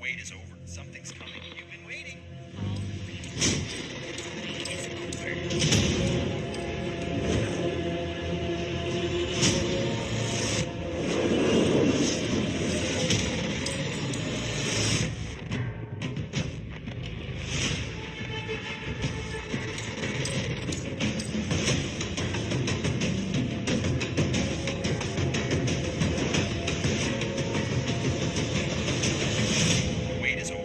wait is over. Something's coming. You've been waiting. Wait is over.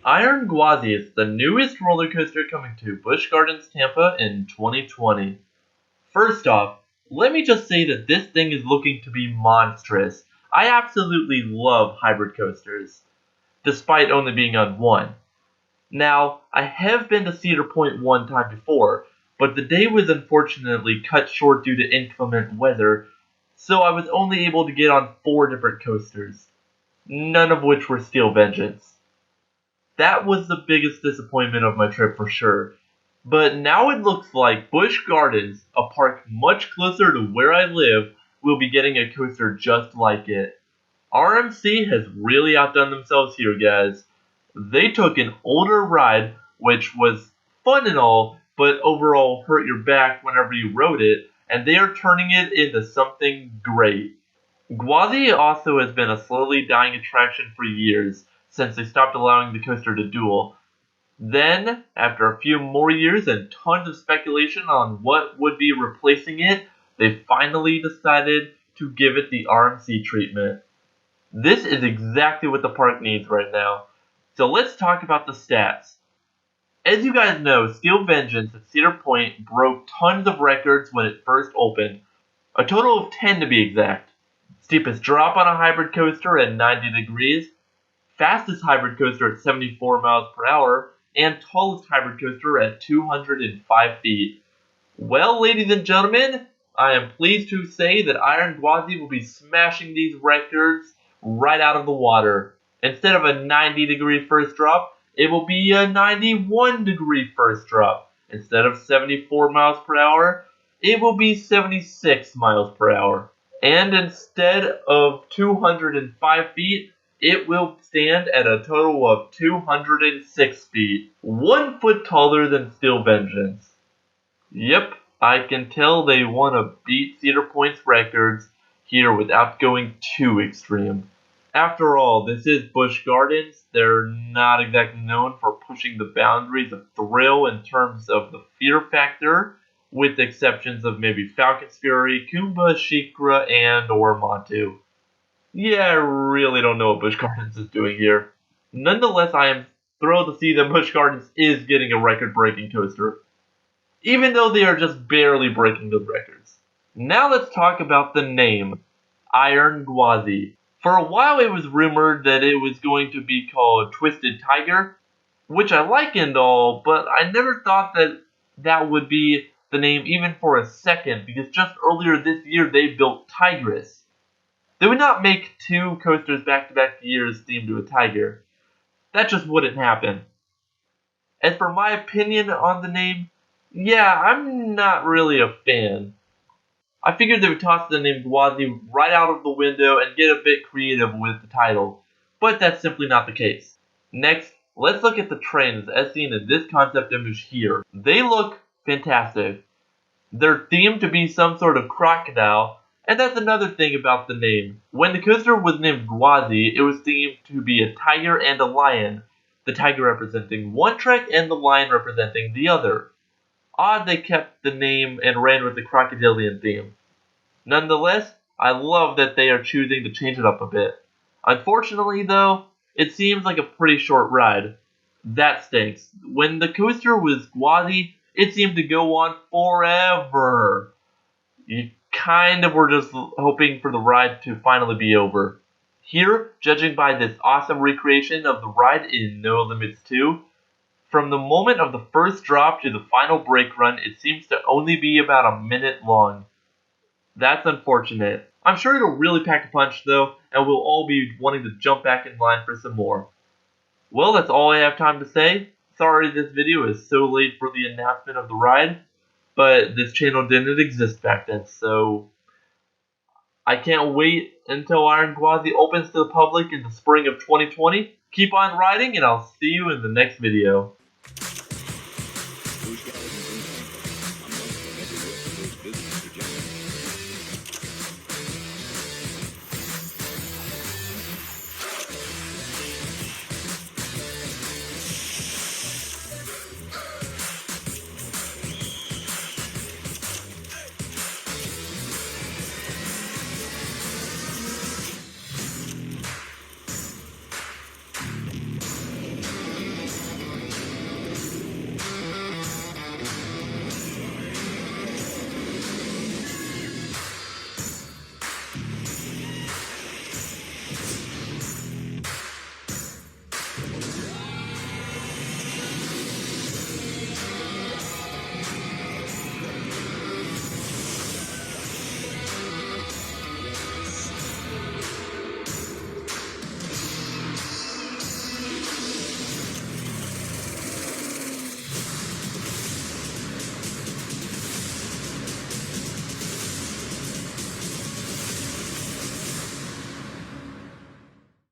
Iron Gwazi is the newest roller coaster coming to Busch Gardens Tampa in 2020. First off, let me just say that this thing is looking to be monstrous. I absolutely love hybrid coasters, despite only being on one. Now, I have been to Cedar Point one time before, but the day was unfortunately cut short due to inclement weather, so I was only able to get on 4 different coasters, none of which were Steel Vengeance. That was the biggest disappointment of my trip for sure. But now it looks like Busch Gardens, a park much closer to where I live, will be getting a coaster just like it. RMC has really outdone themselves here, guys. They took an older ride, which was fun and all, but overall hurt your back whenever you rode it, and they are turning it into something great. Gwazi also has been a slowly dying attraction for years, since they stopped allowing the coaster to duel. Then, after a few more years and tons of speculation on what would be replacing it, they finally decided to give it the RMC treatment. This is exactly what the park needs right now. So let's talk about the stats. As you guys know, Steel Vengeance at Cedar Point broke tons of records when it first opened, a total of 10 to be exact. Steepest drop on a hybrid coaster at 90 degrees, fastest hybrid coaster at 74 miles per hour, and tallest hybrid coaster at 205 feet. Well, ladies and gentlemen, I am pleased to say that Iron Gwazi will be smashing these records right out of the water. Instead of a 90-degree first drop, it will be a 91-degree first drop. Instead of 74 miles per hour, it will be 76 miles per hour. And instead of 205 feet, it will stand at a total of 206 feet, 1 foot taller than Steel Vengeance. Yep, I can tell they want to beat Cedar Point's records here without going too extreme. After all, this is Busch Gardens. They're not exactly known for pushing the boundaries of thrill in terms of the fear factor, with exceptions of maybe Falcon's Fury, Kumba, Shikra, and or Montu. Yeah, I really don't know what Busch Gardens is doing here. Nonetheless, I am thrilled to see that Busch Gardens is getting a record-breaking coaster, even though they are just barely breaking those records. Now let's talk about the name, Iron Gwazi. For a while it was rumored that it was going to be called Twisted Tiger, which I like and all, but I never thought that that would be the name even for a second, because just earlier this year they built Tigress. They would not make 2 coasters back-to-back years themed to a tiger. That just wouldn't happen. As for my opinion on the name, yeah, I'm not really a fan. I figured they would toss the name Gwazi right out of the window and get a bit creative with the title, but that's simply not the case. Next, let's look at the trains as seen in this concept image here. They look fantastic. They're themed to be some sort of crocodile, and that's another thing about the name. When the coaster was named Gwazi, it was themed to be a tiger and a lion, the tiger representing one track and the lion representing the other. Odd they kept the name and ran with the crocodilian theme. Nonetheless, I love that they are choosing to change it up a bit. Unfortunately though, it seems like a pretty short ride. That stinks. When the coaster was Gwazi, it seemed to go on forever. You kind of were just hoping for the ride to finally be over. Here, judging by this awesome recreation of the ride in No Limits 2, from the moment of the first drop to the final brake run, it seems to only be about a minute long. That's unfortunate. I'm sure it'll really pack a punch though, and we'll all be wanting to jump back in line for some more. Well, that's all I have time to say. Sorry this video is so late for the announcement of the ride, but this channel didn't exist back then, so I can't wait until Iron Gwazi opens to the public in the spring of 2020. Keep on riding, and I'll see you in the next video.